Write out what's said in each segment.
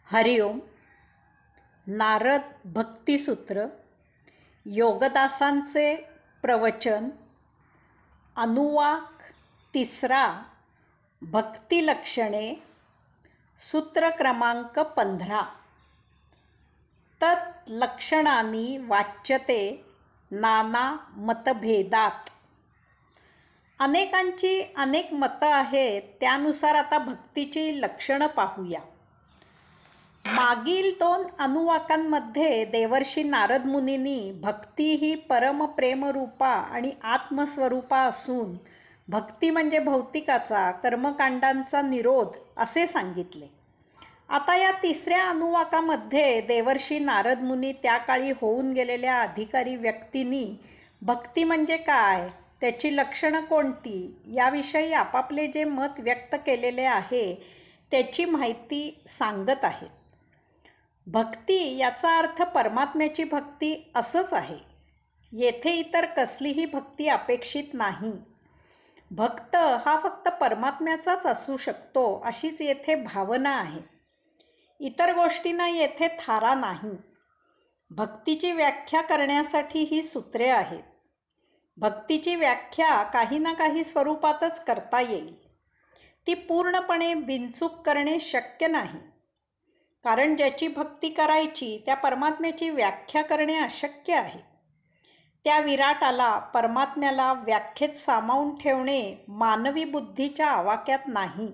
हरिओम. नारद भक्तिसूत्र, योगदासांचे प्रवचन, अनुवाक तिसरा, भक्तिलक्षणे, सूत्र क्रमांक 15. तत् लक्षणांनी वाच्यते नाना मतभेदात. अनेकांची अनेक मतं आहेत. त्यानुसार आता भक्तीची लक्षणं पाहूया. मागील 2 अनुवाकांमध्ये देवर्षी नारद मुनींनी भक्ती ही परमप्रेमरूपा आणि आत्मस्वरूपा असून भक्ती म्हणजे भौतिकाचा कर्मकांडांचा निरोध असे सांगितले. आता या 3ऱ्या अनुवाकामध्ये देवर्षी नारद मुनी त्या काळी होऊन गेलेल्या अधिकारी व्यक्तींनी भक्ती म्हणजे काय, त्याची लक्षणं कोणती याविषयी आपापले जे मत व्यक्त केलेले आहे त्याची माहिती सांगत आहेत. भक्ती याचा अर्थ परमात्म्याची भक्ती असंच आहे. येथे इतर कसलीही भक्ती अपेक्षित नाही. भक्त हा फक्त परमात्म्याचाच असू शकतो अशीच येथे भावना आहे. इतर गोष्टींना येथे थारा नाही. भक्तीची व्याख्या करण्यासाठी ही सूत्रे आहेत. भक्तीची व्याख्या काही ना काही स्वरूपातच करता येईल. ती पूर्णपणे बिनचूक करणे शक्य नाही. कारण ज्याची भक्ती करायची त्या परमात्म्याची व्याख्या करणे अशक्य आहे. त्या विराटाला परमात्म्याला व्याख्येत सामावून ठेवणे मानवी बुद्धीच्या आवाक्यात नाही.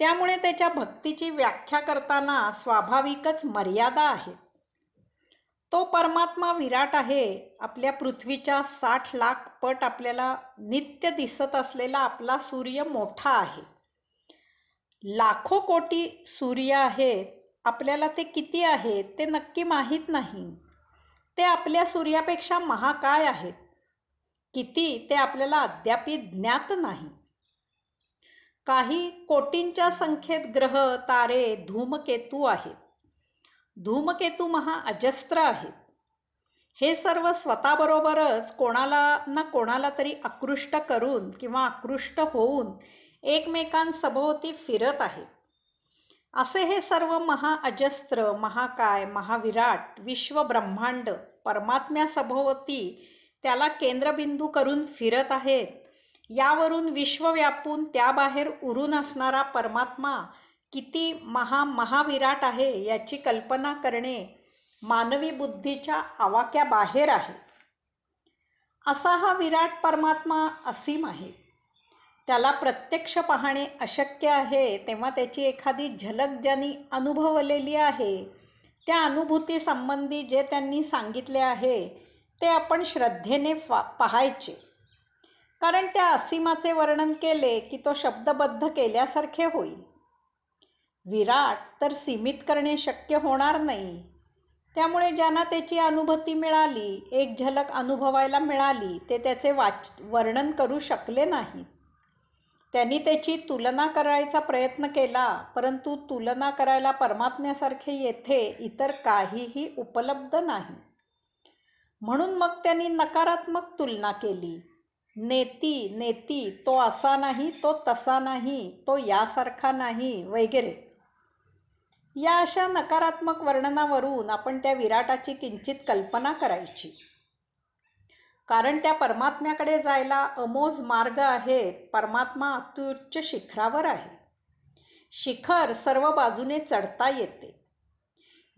त्यामुळे त्याच्या भक्तीची व्याख्या करताना स्वाभाविकच मर्यादा आहेत. तो परमात्मा विराट आहे. आपल्या पृथ्वीच्या 60 लाख पट आपल्याला नित्य दिसत असलेला आपला सूर्य मोठा आहे. लाखो कोटी सूर्य आहेत. आपल्याला ते किती आहेत ते नक्की माहीत नाही. ते आपल्या सूर्यापेक्षा महाकाय आहेत. किती ते आपल्याला अद्याप ज्ञात नाही. काही कोटींच्या संख्येत ग्रह, तारे, धूमकेतू आहेत. धूमकेतू अजस्त्र आहेत. हे सर्व स्वतःबरोबरच कोणाला ना कोणाला तरी आकृष्ट करून किंवा आकृष्ट होऊन एकमेकांसभोवती फिरत आहेत. असे हे सर्व अजस्त्र, महाकाय, महाविराट, विश्वब्रह्मांड परमात्म्यासभोवती त्याला केंद्रबिंदू करून फिरत आहेत. यावरून विश्व व्यापून त्याबाहेर उरून असणारा परमात्मा किती महाविराट आहे याची कल्पना करणे मानवी बुद्धीच्या आवाक्याबाहेर आहे. असा हा विराट परमात्मा असीम आहे. त्याला प्रत्यक्ष पाहणे अशक्य आहे. तेव्हा त्याची एखादी झलक ज्यांनी अनुभवलेली आहे त्या अनुभूतीसंबंधी जे त्यांनी सांगितले आहे ते आपण श्रद्धेने पाहायचे. कारण त्या असीमाचे वर्णन केले की तो शब्दबद्ध केल्यासारखे होईल. विराट तर सीमित करणे शक्य होणार नाही. त्यामुळे ज्यांना त्याची अनुभूती मिळाली, एक झलक अनुभवायला मिळाली, ते त्याचे वर्णन करू शकले नाहीत. त्यांनी त्याची तुलना करायचा प्रयत्न केला, परंतु तुलना करायला परमात्म्यासारखे येथे इतर काहीही उपलब्ध नाही. म्हणून मग त्यांनी नकारात्मक तुलना केली. नेती तो असा नाही, तो तसा नाही, तो यासारखा नाही वगैरे. या अशा नकारात्मक वर्णनावरून आपण त्या विराटाची किंचित कल्पना करायची. कारण त्या परमात्म्याकडे जायला अमोज मार्ग आहेत. परमात्मा अत्युच्च शिखरावर आहे. शिखर सर्व बाजूने चढता येते.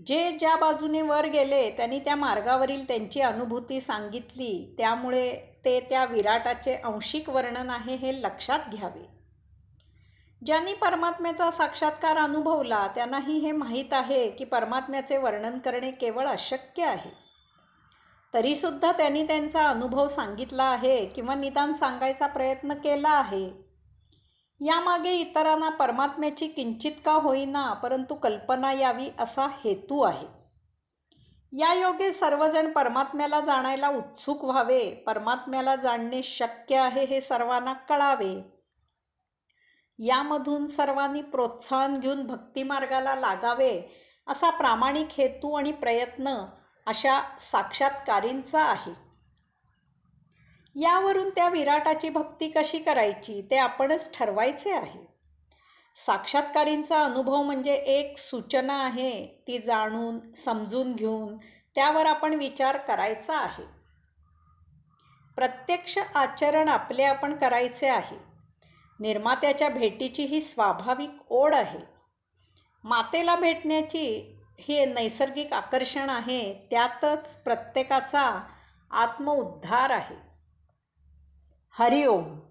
जे ज्या बाजूने वर गेले त्यांनी त्या मार्गावरील त्यांची अनुभूती सांगितली. त्यामुळे ते त्या विराटाचे अंशिक वर्णन आहे हे लक्षात घ्यावे. ज्यांनी परमात्म्याचा साक्षात्कार अनुभवला त्यांनाही हे माहीत आहे की परमात्म्याचे वर्णन करणे केवळ अशक्य आहे. तरीसुद्धा त्यांनी त्यांचा अनुभव सांगितला आहे किंवा निदान सांगायचा प्रयत्न केला आहे. यामागे इतरांना परमात्म्याची किंचित का होईना परंतु कल्पना यावी असा हेतू आहे. या योगे सर्वजण परमात्म्याला जाणायला उत्सुक व्हावे. परमात्म्याला जाणणे शक्य आहे हे सर्वांना कळावे. यामधून सर्वांनी प्रोत्साहन घेऊन भक्तिमार्गाला लागावे असा प्रामाणिक हेतू आणि प्रयत्न अशा साक्षात्कारींचा आहे. यावरून त्या विराटाची भक्ती कशी करायची ते आपणच ठरवायचे आहे. साक्षात्कारींचा अनुभव म्हणजे एक सूचना आहे, ती जाणून समजून घेऊन त्यावर आपण विचार करायचा आहे. प्रत्यक्ष आचरण आपले आपण करायचे आहे. निर्मात्याच्या भेटीची ही स्वाभाविक ओढ आहे. मातेला भेटण्याची हे नैसर्गिक आकर्षण आहे. त्यातच प्रत्येकाचा आत्मउद्धार आहे. हरिओम.